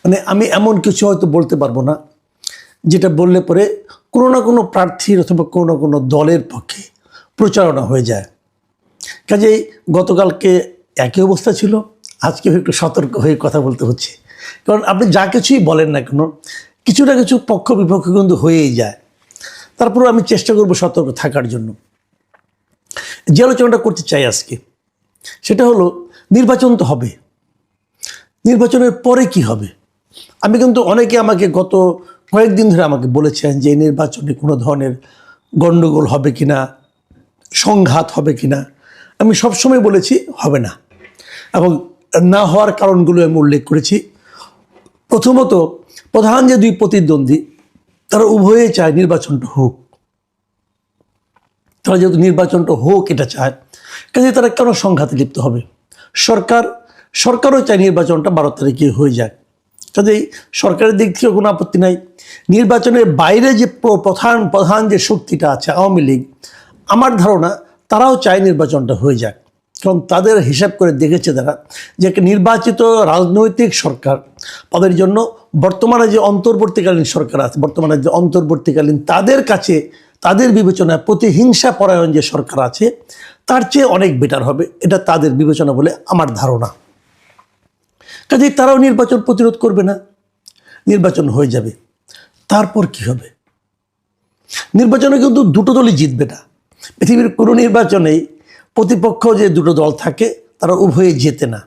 মানে আমি এমন কিছু হয়তো বলতে পারবো না যেটা বললে পরে কোনো না কোনো প্রার্থীর অথবা কোনো না কোনো দলের পক্ষে প্রচারণা হয়ে যায়। কাজেই গতকালকে একই অবস্থা ছিল, আজকেও একটু সতর্ক হয়ে কথা বলতে হচ্ছে। কারণ আপনি যা কিছুই বলেন না কেন, কিছু না কিছু পক্ষ বিপক্ষ কিন্তু হয়েই যায়। তারপরেও আমি চেষ্টা করব সতর্ক থাকার জন্য। যে আলোচনাটা করতে চাই আজকে, সেটা হলো নির্বাচন তো হবে, নির্বাচনের পরে কি হবে। আমি কিন্তু অনেকে আমাকে গত কয়েকদিন ধরে আমাকে বলেছেন যে এই নির্বাচনে কোনো ধরনের গণ্ডগোল হবে কিনা, সংঘাত হবে কিনা। আমি সবসময় বলেছি হবে না, এবং না হওয়ার কারণগুলো আমি উল্লেখ করেছি। প্রথমত, প্রধান যে দুই প্রতিদ্বন্দ্বী তারা উভয়ে চায় নির্বাচনটা হোক। তারা যেহেতু নির্বাচনটা হোক এটা চায়, কাজে তারা কেন সংঘাতে লিপ্ত হবে। সরকারও চায় নির্বাচনটা 12 তারিখে হয়ে যায়। কাজেই সরকারের দিক থেকে কোনো আপত্তি নাই। নির্বাচনের বাইরে যে প্রধান যে শক্তিটা আছে আওয়ামী লীগ, আমার ধারণা তারাও চায় নির্বাচনটা হয়ে যাক। কারণ তাদের হিসাব করে দেখেছে তারা যে একটা নির্বাচিত রাজনৈতিক সরকার, তাদের জন্য বর্তমানে যে অন্তর্বর্তীকালীন সরকার আছে, বর্তমানে যে অন্তর্বর্তীকালীন তাদের কাছে তাদের বিবেচনায় প্রতিহিংসা পরায়ণ যে সরকার আছে তার চেয়ে অনেক বেটার হবে, এটা তাদের বিবেচনা বলে আমার ধারণা। কাজেই তারাও নির্বাচন প্রতিরোধ করবে না, নির্বাচন হয়ে যাবে। তারপর কি হবে? নির্বাচনে কিন্তু দুটো দলই জিতবে না। পৃথিবীর কোনো নির্বাচনেই প্রতিপক্ষ যে দুটো দল থাকে তারা উভয়ে জেতে না,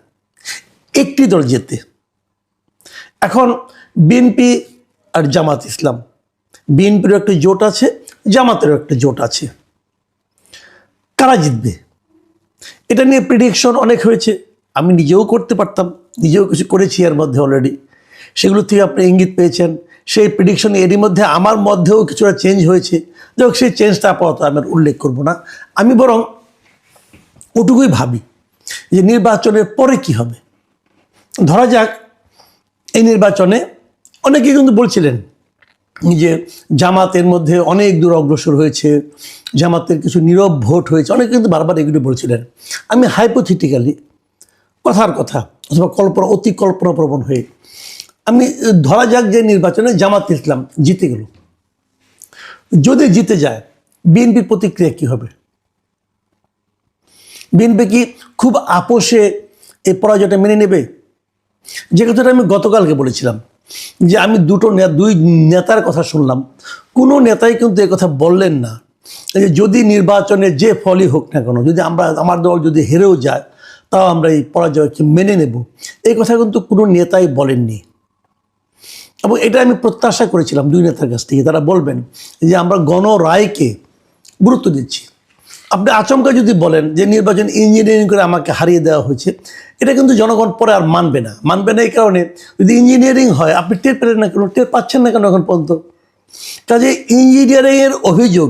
একটি দল জেতে। এখন বিএনপি আর জামাত ইসলাম, বিএনপিরও একটা জোট আছে, জামাতেরও একটা জোট আছে। কারা জিতবে এটা নিয়ে প্রেডিকশন অনেক হয়েছে। আমি নিজেও করতে পারতাম, নিজেও কিছু করেছি এর মধ্যে অলরেডি, সেগুলো থেকে আপনি ইঙ্গিত পেয়েছেন। সেই প্রেডিকশন এরই মধ্যে আমার মধ্যেও কিছুটা চেঞ্জ হয়েছে। যাই হোক, সেই চেঞ্জটা আপাতত আমি উল্লেখ করব না। আমি বরং ওটুকুই ভাবি যে নির্বাচনের পরে কি হবে। ধরা যাক এই নির্বাচনে অনেকে কিন্তু বলছিলেন যে জামাতের মধ্যে অনেক দূর অগ্রসর হয়েছে, জামাতের কিছু নীরব ভোট হয়েছে, অনেকে কিন্তু বারবার এগুলো বলছিলেন। আমি হাইপোথেটিক্যালি কথার কথা অথবা অতি কল্পনাপ্রবণ হয়ে আমি ধরা যাক যে নির্বাচনে জামাত ইসলাম জিতে গেল। যদি জিতে যায়, বিএনপির প্রতিক্রিয়া কী হবে? বিএনপি কি খুব আপোষে এই পরাজয়টা মেনে নেবে? যে কথাটা আমি গতকালকে বলেছিলাম যে আমি দুই নেতার কথা শুনলাম, কোনো নেতাই কিন্তু এই কথা বললেন না যে যদি নির্বাচনে যে ফলই হোক না কেন, যদি আমার দল যদি হেরেও যায় তাও আমরা এই পরাজয়কে মেনে নেব। এই কথা কিন্তু কোনো নেতাই বলেননি, এবং এটা আমি প্রত্যাশা করেছিলাম দুই নেতার কাছ থেকে। তারা বলবেন যে আমরা গণরায়কে গুরুত্ব দিচ্ছি। আপনি আচমকা যদি বলেন যে নির্বাচন ইঞ্জিনিয়ারিং করে আমাকে হারিয়ে দেওয়া হয়েছে, এটা কিন্তু জনগণ পরে আর মানবে না। এই কারণে যদি ইঞ্জিনিয়ারিং হয়, আপনি টের পেলেন না কেন, টের পাচ্ছেন না কেন এখন পর্যন্ত? কাজে ইঞ্জিনিয়ারিংয়ের অভিযোগ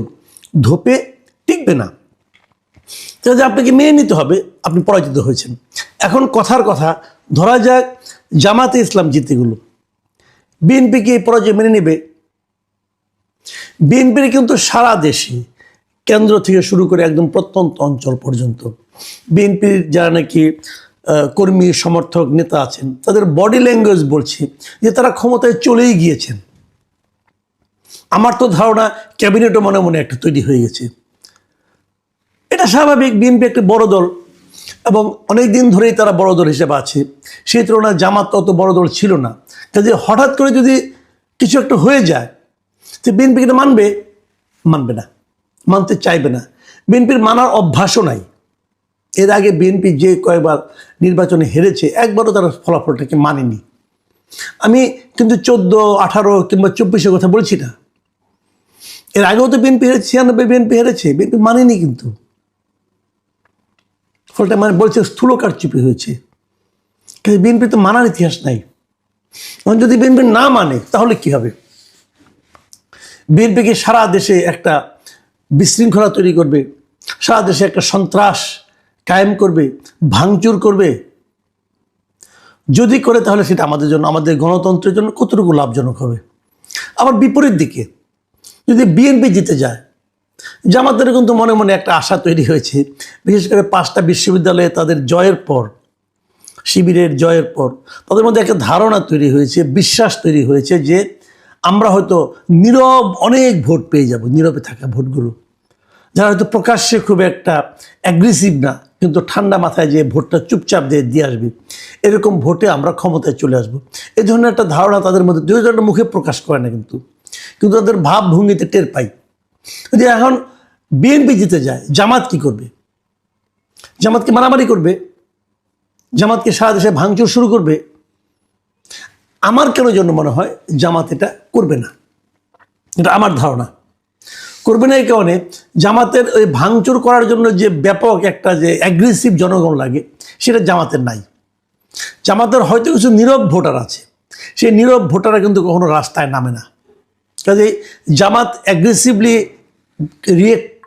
ধোপে টিকবে না। কাজে আপনাকে মেনে নিতে হবে আপনি পরাজিত হয়েছেন। এখন কথার কথা, ধরা যাক জামাতে ইসলাম জিতে গেল, বিএনপি কি এই পরাজয় মেনে নেবে? বিএনপির কিন্তু সারা দেশে কেন্দ্র থেকে শুরু করে একদম প্রত্যন্ত অঞ্চল পর্যন্ত বিএনপির যারা নাকি কর্মী সমর্থক নেতা আছেন, তাদের বডি ল্যাঙ্গুয়েজ বলছে যে তারা ক্ষমতায় চলেই গিয়েছেন। আমার তো ধারণা ক্যাবিনেটও মনে মনে একটা তৈরি হয়ে গেছে। এটা স্বাভাবিক, বিএনপি একটা বড় দল এবং অনেক দিন ধরেই তারা বড় দল হিসেবে আছে। সেই তুলনায় জামাত তত বড় দল ছিল না। কাজে হঠাৎ করে যদি কিছু একটা হয়ে যায়, তো বিএনপি এটা মানবে না, মানতে চাইবে না। বিএনপির মানার অভ্যাসও নাই। এর আগে বিএনপি যে কয়েকবার নির্বাচনে হেরেছে, একবারও তারা ফলাফলটাকে মানেনি। আমি কিন্তু 14, 18 কিংবা 24-এর কথা বলছি না। এর আগেও তো বিএনপি হেরেছে, 96 বিএনপি হেরেছে, বিএনপি মানেনি কিন্তু। ফলটা বলছে স্থূল কারচুপি হয়েছে। কিন্তু বিএনপি তো মানার ইতিহাস নাই। এখন যদি বিএনপি না মানে তাহলে কি হবে? বিএনপিকে সারা দেশে একটা বিশৃঙ্খলা তৈরি করবে, সারা দেশে একটা সন্ত্রাস কায়েম করবে, ভাঙচুর করবে। যদি করে তাহলে সেটা আমাদের জন্য, আমাদের গণতন্ত্রের জন্য কতটুকু লাভজনক হবে। আবার বিপরীত দিকে যদি বিএনপি জিতে যায়, জামাতের কিন্তু মনে মনে একটা আশা তৈরি হয়েছে। বিশেষ করে 5টা বিশ্ববিদ্যালয়ে তাদের জয়ের পর শিবিরের জয়ের পর তাদের মধ্যে একটা ধারণা তৈরি হয়েছে, বিশ্বাস তৈরি হয়েছে যে আমরা হয়তো নীরব অনেক ভোট পেয়ে যাব, নীরবে থাকা ভোটগুলো, যারা হয়তো প্রকাশ্যে খুব একটা অ্যাগ্রেসিভ না, কিন্তু ঠান্ডা মাথায় যে ভোটটা চুপচাপ দিয়ে আসবে, এরকম ভোটে আমরা ক্ষমতায় চলে আসব। এই ধরনের একটা ধারণা তাদের মধ্যে, দুই জনের মুখে প্রকাশ করে না, কিন্তু তাদের ভাবভঙ্গিতে টের পাই। যদি এখন বিএনপি জিতে যায়, জামাত কি করবে? জামাতকে মারামারি করবে, জামাতকে সারা দেশে ভাঙচুর শুরু করবে। আমার কেন জন্য মনে হয় জামাত এটা করবে না, এটা আমার ধারণা। করবে না এই কারণে, জামাতের ওই ভাঙচুর করার জন্য যে ব্যাপক একটা যে অ্যাগ্রেসিভ জনগণ লাগে, সেটা জামাতের নাই। জামাতের হয়তো কিছু নীরব ভোটার আছে, সেই নীরব ভোটাররা কিন্তু কখনো রাস্তায় নামে না। কাজেই জামাত অ্যাগ্রেসিভলি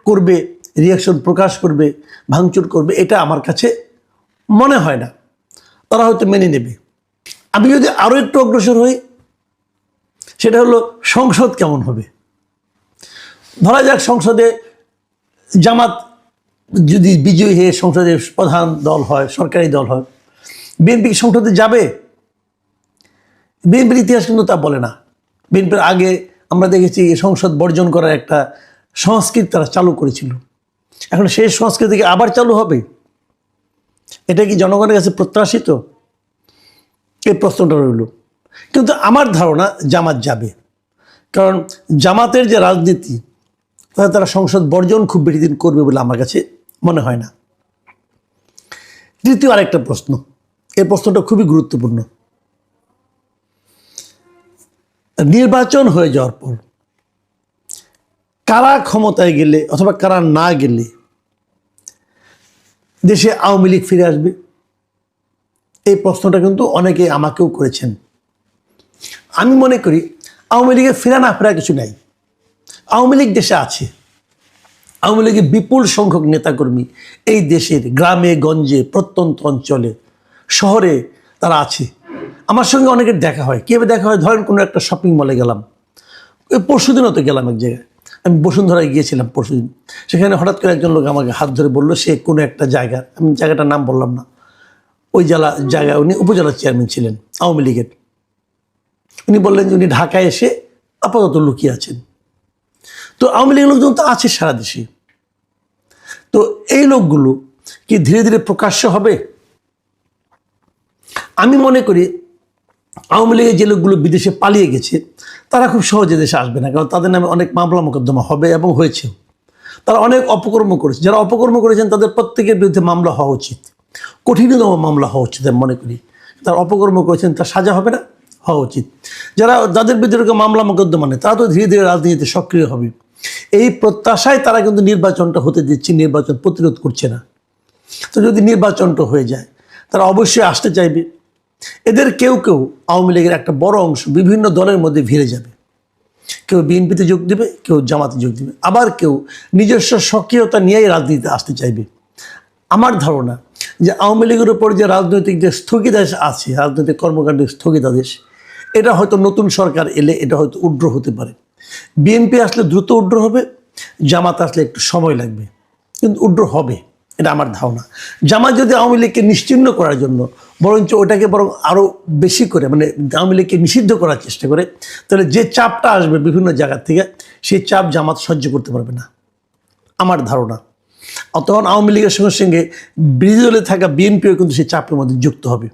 করবে, রিয়াকশন প্রকাশ করবে, ভাঙচুর করবে, এটা আমার কাছে মনে হয় না। তারা হয়তো মেনে নেবে। আমি যদি আরও একটু অগ্রসর হই, সেটা হলো সংসদ কেমন হবে। ধরা যাক সংসদে জামাত যদি বিজয়ী হয়ে সংসদের প্রধান দল হয়, সরকারি দল হয়, বিএনপি সংসদে যাবে? বিএনপির ইতিহাস কিন্তু তা বলে না। বিএনপির আগে আমরা দেখেছি সংসদ বর্জন করার একটা সংস্কৃতি তারা চালু করেছিল। এখন সেই সংস্কৃতি কি আবার চালু হবে? এটা কি জনগণের কাছে প্রত্যাশিত? এই প্রশ্নটা রইল। কিন্তু আমার ধারণা জামাত যাবে, কারণ জামাতের যে রাজনীতি, তারা সংসদ বর্জন খুব বেশি দিন করবে বলে আমার কাছে মনে হয় না। তৃতীয় আরেকটা প্রশ্ন, এই প্রশ্নটা খুবই গুরুত্বপূর্ণ। নির্বাচন হয়ে যাওয়ার পর কারা ক্ষমতায় গেলে অথবা কারা না গেলে দেশে আওয়ামী লীগ ফিরে আসবে? এই প্রশ্নটা কিন্তু অনেকে আমাকেও করেছেন। আমি মনে করি আওয়ামী লীগের ফেরা না ফেরা কিছু নাই। আওয়ামী লীগ দেশে আছে। আওয়ামী লীগের বিপুল সংখ্যক নেতাকর্মী এই দেশের গ্রামে গঞ্জে, প্রত্যন্ত অঞ্চলে, শহরে তারা আছে। আমার সঙ্গে অনেকের দেখা হয়। কীভাবে দেখা হয়? ধরেন কোনো একটা শপিং মলে গেলাম, ওই পরশুদিনও তো গেলাম এক জায়গায়, আমি বসুন্ধরায় গিয়েছিলাম পরশুদিন। সেখানে হঠাৎ করে একজন লোক আমাকে হাত ধরে বললো সে কোনো একটা জায়গা, আমি জায়গাটার নাম বললাম না, ওই জায়গায় উনি উপজেলা চেয়ারম্যান ছিলেন আওয়ামী লীগের। উনি বললেন যে উনি ঢাকায় এসে আপাতত লুকিয়ে আছেন। তো আওয়ামী লীগের লোকজন তো আছে সারা দেশে। তো এই লোকগুলো কি ধীরে ধীরে প্রকাশ্য হবে? আমি মনে করি আওয়ামী লীগের যে লোকগুলো বিদেশে পালিয়ে গেছে, তারা খুব সহজে দেশে আসবে না, কারণ তাদের নামে অনেক মামলা মোকদ্দমা হবে এবং হয়েছেও। তারা অনেক অপকর্ম করেছে। যারা অপকর্ম করেছেন তাদের প্রত্যেকের বিরুদ্ধে মামলা হওয়া উচিত, কঠিনতম মামলা হওয়া উচিত। আমি মনে করি তারা অপকর্ম করেছেন, তার সাজা হবে না, হওয়া উচিত। যাদের বিরুদ্ধে মামলা মোকদ্দমা নেই, তারা তো ধীরে ধীরে রাজনীতিতে সক্রিয় হবে। এই প্রত্যাশায় তারা কিন্তু নির্বাচনটা হতে দিচ্ছে, নির্বাচন প্রতিরোধ করছে না। তো যদি নির্বাচনটা হয়ে যায়, তারা অবশ্যই আসতে চাইবে। এদের কেউ কেউ আওয়ামী লীগের একটা বড় অংশ বিভিন্ন দলের মধ্যে ভিড়ে যাবে। কেউ বিএনপিতে যোগ দেবে, কেউ জামাতে যোগ দেবে, আবার কেউ নিজস্ব সক্রিয়তা নিয়েই রাজনীতিতে আসতে চাইবে। আমার ধারণা যে আওয়ামী লীগের উপর যে রাজনৈতিক যে স্থগিতাদেশ আছে, রাজনৈতিক কর্মকাণ্ডের স্থগিতাদেশ, এটা হয়তো নতুন সরকার এলে এটা হয়তো উড্র হতে পারে। বিএনপি আসলে দ্রুত উড্র হবে, জামাত আসলে একটু সময় লাগবে, কিন্তু উড্র হবে, এটা আমার ধারণা। জামাত যদি আওয়ামী লীগকে নিশ্চিহ্ন করার জন্য বরঞ্চ ওটাকে বরং আরও বেশি করে, মানে আওয়ামী লীগকে নিষিদ্ধ করার চেষ্টা করে, তাহলে যে চাপটা আসবে বিভিন্ন জায়গার থেকে, সেই চাপ জামাত সহ্য করতে পারবে না, আমার ধারণা। তখন আওয়ামী লীগের সঙ্গে সঙ্গে বিরোধী দলে থাকা বিএনপিও কিন্তু সেই চাপের মধ্যে যুক্ত হবে।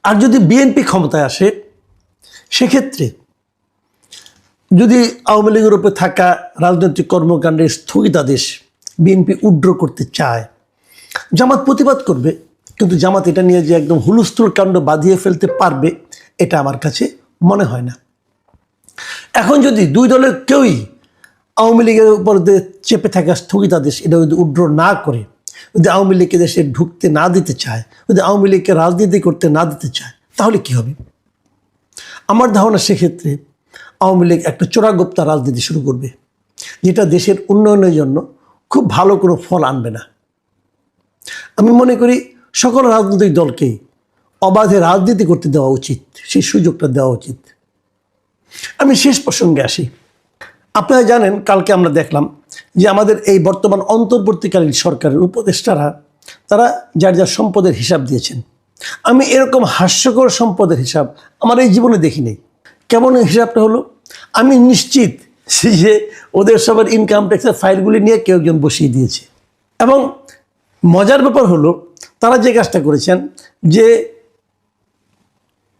আর যদি বিএনপি ক্ষমতায় আসে, সেক্ষেত্রে যদি আওয়ামী লীগের উপরে থাকা রাজনৈতিক কর্মকাণ্ডের স্থগিতাদেশ বিএনপি উড্র করতে চায়, জামাত প্রতিবাদ করবে, কিন্তু জামাত এটা নিয়ে যে একদম হুলস্থুল কাণ্ড বাঁধিয়ে ফেলতে পারবে, এটা আমার কাছে মনে হয় না। এখন যদি দুই দলের কেউই আওয়ামী লীগের উপর চেপে থাকা স্থগিতাদেশ এটা যদি উড্র না করে, যদি আওয়ামী লীগকে দেশে ঢুকতে না দিতে চায়, যদি আওয়ামী লীগকে রাজনীতি করতে না দিতে চায়, তাহলে কি হবে? আমার ধারণা সেক্ষেত্রে আওয়ামী লীগ একটা চোরাগোপ্তা রাজনীতি শুরু করবে, যেটা দেশের উন্নয়নের জন্য খুব ভালো কোনো ফল আনবে না। আমি মনে করি সকল রাজনৈতিক দলকেই অবাধে রাজনীতি করতে দেওয়া উচিত, সেই সুযোগটা দেওয়া উচিত। আমি শেষ প্রসঙ্গে আসি। আপনারা জানেন, কালকে আমরা দেখলাম যে আমাদের এই বর্তমান অন্তর্বর্তীকালীন সরকারের উপদেষ্টারা তারা যার যার সম্পদের হিসাব দিয়েছেন। আমি এরকম হাস্যকর সম্পদের হিসাব আমার এই জীবনে দেখিনি। কেমন হিসাবটা হলো, আমি নিশ্চিত যে ওদের সবার ইনকাম ট্যাক্সের ফাইলগুলি নিয়ে কেউ একজন বসিয়ে দিয়েছে। এবং মজার ব্যাপার হলো, তারা যে কাজটা করেছেন, যে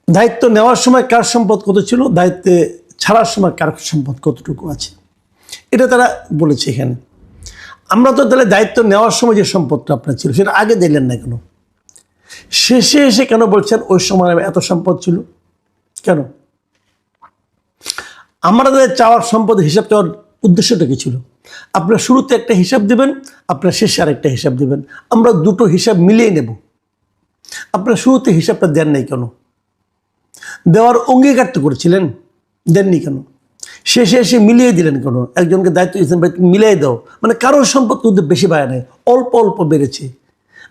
দায়িত্ব নেওয়ার সময় কার সম্পদ কত ছিল, দায়িত্বে ছাড়ার সময় কার সম্পদ কতটুকু আছে, এটা তারা বলেছে এখানে। আমরা তো তাহলে দায়িত্ব নেওয়ার সময় যে সম্পদটা আপনার ছিল সেটা আগে দিলেন না কেন? শেষে এসে কেন বলছেন ওই সময় এত সম্পদ ছিল? কেন? আমাদের চাওয়ার সম্পদের হিসাব চাওয়ার উদ্দেশ্যটা কি ছিল? আপনার শুরুতে একটা হিসাব দেবেন, আপনার শেষে আরেকটা হিসাব দেবেন, আমরা দুটো হিসাব মিলিয়ে নেব। আপনার শুরুতে হিসাবটা দেন নাই কেন? দেওয়ার অঙ্গীকার তো করেছিলেন, দেননি কেন? শেষে এসে মিলিয়ে দিলেন কেন? একজনকে দায়িত্ব দিয়েছেন, ভাই তুমি মিলিয়ে দাও, মানে কারোর সম্পদ কিন্তু বেশি বাড়ে নাই, অল্প অল্প বেড়েছে।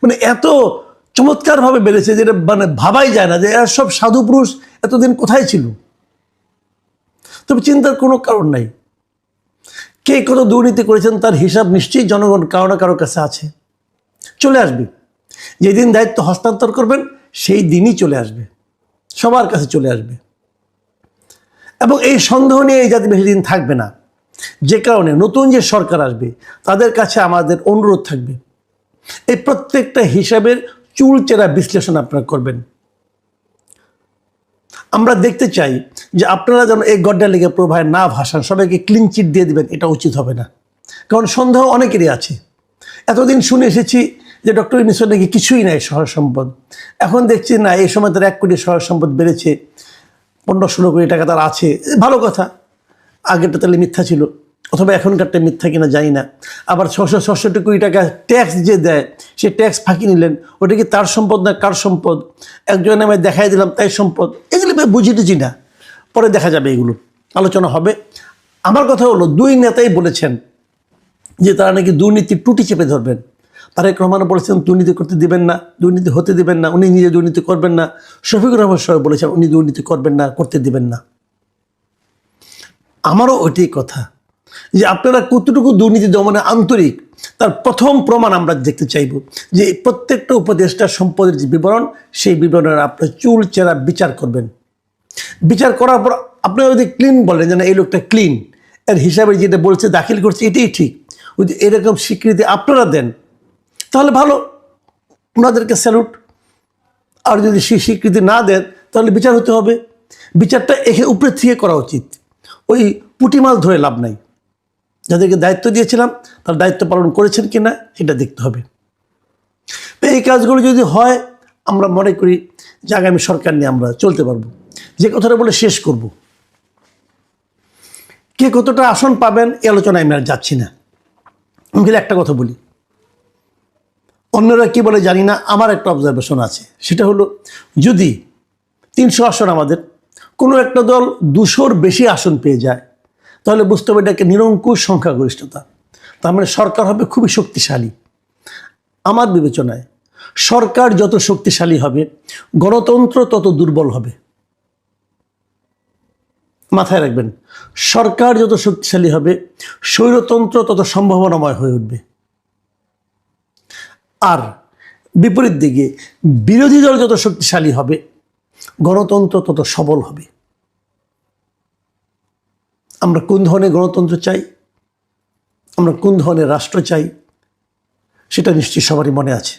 মানে এত চমৎকারভাবে বেড়েছে যেটা মানে ভাবাই যায় না যে এরা সব সাধু পুরুষ এতদিন কোথায় ছিল। তবে চিন্তার কোনো কারণ নাই। কে কত দুর্নীতি করেছেন তার হিসাব নিশ্চয়ই জনগণ কারো না কারোর কাছে আছে, চলে আসবে। যেদিন দায়িত্ব হস্তান্তর করবেন সেই দিনই চলে আসবে, সবার কাছে চলে আসবে। এবং এই সন্দেহ নিয়ে এই জাতি বেশি দিন থাকবে না। যে কারণে নতুন যে সরকার আসবে তাদের কাছে আমাদের অনুরোধ থাকবে, এই প্রত্যেকটা হিসাবের চুলচেরা বিশ্লেষণ আপনারা করবেন। আমরা দেখতে চাই যে আপনারা যেন এই গড্ডা লেগে প্রভায় না ভাসান, সবাইকে ক্লিন চিট দিয়ে দিবেন, এটা উচিত হবে না। কারণ সন্দেহ অনেকেরই আছে। এতদিন শুনে এসেছি যে ডক্টর ইউনূসের নাকি কিছুই নাই সহায় সম্পদ, এখন দেখছি না এই সময় তার 1 কোটি সহায় সম্পদ বেড়েছে, 15-16 কোটি টাকা তার আছে। ভালো কথা, আগেরটা তাহলে মিথ্যা ছিল, অথবা এখনকারটা মিথ্যা কিনা জানি না। আবার 666 কোটি টাকা ট্যাক্স যে দেয়, সে ট্যাক্স ফাঁকি নিলেন, ওটা কি তার সম্পদ না কার সম্পদ? একজনের নামে দেখাই দিলাম তাই সম্পদ, এগুলো বুঝি টুঝি না, পরে দেখা যাবে, এগুলো আলোচনা হবে। আমার কথা হলো, 2 নেতাই বলেছেন যে তারা নাকি দুর্নীতির টুটি চেপে ধরবেন। তারেক রহমান বলেছেন দুর্নীতি করতে দিবেন না, দুর্নীতি হতে দিবেন না, উনি নিজে দুর্নীতি করবেন না। শফিকুর রহমান সাহেব বলেছেন উনি দুর্নীতি করবেন না, করতে দিবেন না। আমারও ওইটাই কথা যে আপনারা কতটুকু দুর্নীতি দমনে আন্তরিক, তার প্রথম প্রমাণ আমরা দেখতে চাইব যে প্রত্যেকটা উপদেষ্টার সম্পদের যে বিবরণ, সেই বিবরণের আপনার চুলচেরা বিচার করবেন। বিচার করার পর আপনারা যদি ক্লিন বলেন যে না এই লোকটা ক্লিন, এর হিসাবে যেটা বলছে দাখিল করছে এটাই ঠিক, যদি এরকম স্বীকৃতি আপনারা দেন তাহলে ভালো, ওনাদেরকে স্যালুট। আর যদি সেই স্বীকৃতি না দেন তাহলে বিচার হতে হবে। বিচারটা এখানে উপরে থেকে করা উচিত, ওই পুঁটি মাছ ধরে লাভ নাই। যাদেরকে দায়িত্ব দিয়েছিলাম তার দায়িত্ব পালন করেছেন কি না সেটা দেখতে হবে। এই কাজগুলো যদি হয়, আমরা মনে করি যে আগামী সরকার নিয়ে আমরা চলতে পারবো। যে কথাটা বলে শেষ করব, কে কতটা আসন পাবেন এই আলোচনায় আমি আর যাচ্ছি না। আমি খালি একটা কথা বলি, অন্যরা কি বলে জানি না, আমার একটা অবজারভেশন আছে, সেটা হলো যদি 300 আসন আমাদের কোনো একটা দল 200-র বেশি আসন পেয়ে যায়, তাহলে বুঝতে হবে এটাকে নিরঙ্কুশ সংখ্যাগরিষ্ঠতা, তার মানে সরকার হবে খুবই শক্তিশালী। আমার বিবেচনায় সরকার যত শক্তিশালী হবে গণতন্ত্র তত দুর্বল হবে। মাথায় রাখবেন, সরকার যত শক্তিশালী হবে স্বৈরতন্ত্র তত সম্ভাবনাময় হয়ে উঠবে। আর বিপরীত দিকে বিরোধী দল যত শক্তিশালী হবে গণতন্ত্র তত সবল হবে। আমরা কোন ধরনের গণতন্ত্র চাই, আমরা কোন ধরনের রাষ্ট্র চাই, সেটা নিশ্চয়ই সবারই মনে আছে।